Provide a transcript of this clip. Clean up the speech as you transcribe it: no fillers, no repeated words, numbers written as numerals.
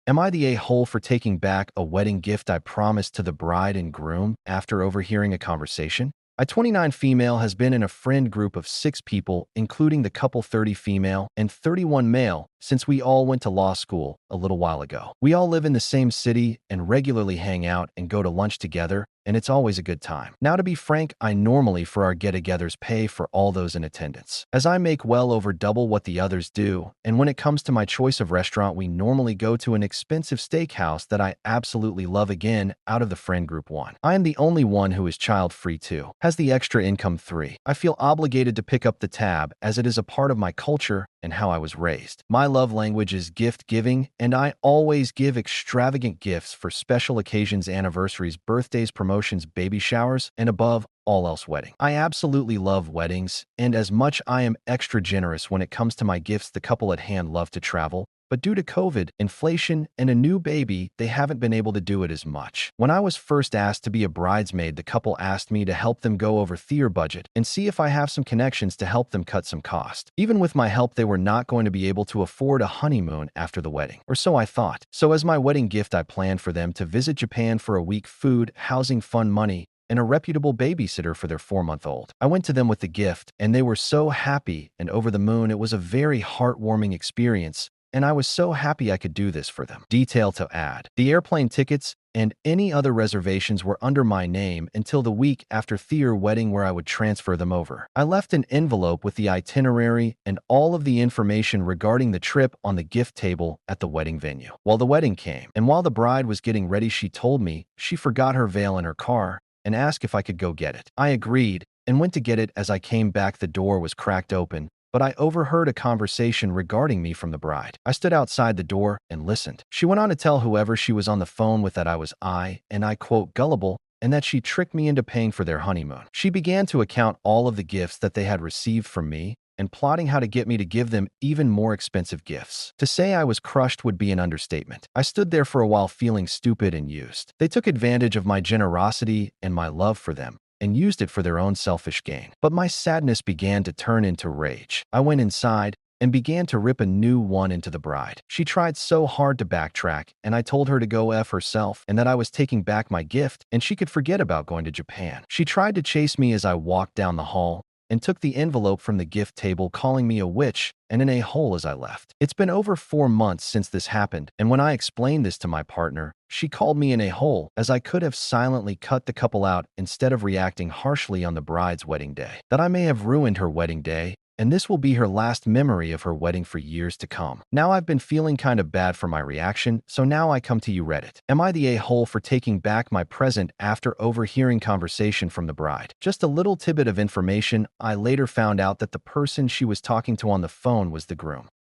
Am I the a-hole for taking back a wedding gift I promised to the bride and groom after overhearing a conversation? A 29 female has been in a friend group of 6 people, including the couple 30 female and 31 male, since we all went to law school a little while ago. We all live in the same city and regularly hang out and go to lunch together, and it's always a good time. Now, to be frank, I normally for our get-togethers pay for all those in attendance, as I make well over double what the others do, and when it comes to my choice of restaurant, we normally go to an expensive steakhouse that I absolutely love. Again, out of the friend group 1, I am the only one who is child-free too, has the extra income 3. I feel obligated to pick up the tab as it is a part of my culture and how I was raised. My love language is gift giving, and I always give extravagant gifts for special occasions, anniversaries, birthdays, promotions, baby showers, and above all else, wedding. I absolutely love weddings, and as much I am extra generous when it comes to my gifts. The couple at hand love to travel, but due to COVID, inflation, and a new baby, they haven't been able to do it as much. When I was first asked to be a bridesmaid, the couple asked me to help them go over their budget and see if I have some connections to help them cut some cost. Even with my help, they were not going to be able to afford a honeymoon after the wedding, or so I thought. So as my wedding gift, I planned for them to visit Japan for a week, food, housing, fun, money, and a reputable babysitter for their 4-month-old. I went to them with the gift, and they were so happy and over the moon. It was a very heartwarming experience, and I was so happy I could do this for them. Detail to add: the airplane tickets and any other reservations were under my name until the week after their wedding, where I would transfer them over. I left an envelope with the itinerary and all of the information regarding the trip on the gift table at the wedding venue. While the wedding came, and while the bride was getting ready, she told me she forgot her veil in her car and asked if I could go get it. I agreed and went to get it. As I came back, the door was cracked open, but I overheard a conversation regarding me from the bride. I stood outside the door and listened. She went on to tell whoever she was on the phone with that and I quote, gullible, and that she tricked me into paying for their honeymoon. She began to account all of the gifts that they had received from me and plotting how to get me to give them even more expensive gifts. To say I was crushed would be an understatement. I stood there for a while feeling stupid and used. They took advantage of my generosity and my love for them and used it for their own selfish gain. But my sadness began to turn into rage. I went inside and began to rip a new one into the bride. She tried so hard to backtrack, and I told her to go F herself and that I was taking back my gift and she could forget about going to Japan. She tried to chase me as I walked down the hall and took the envelope from the gift table, calling me a witch and an a-hole as I left. It's been over 4 months since this happened, and when I explained this to my partner, she called me an a-hole, as I could have silently cut the couple out instead of reacting harshly on the bride's wedding day. That I may have ruined her wedding day, and this will be her last memory of her wedding for years to come. Now I've been feeling kind of bad for my reaction, so now I come to you, Reddit. Am I the a-hole for taking back my present after overhearing conversation from the bride? Just a little tidbit of information: I later found out that the person she was talking to on the phone was the groom.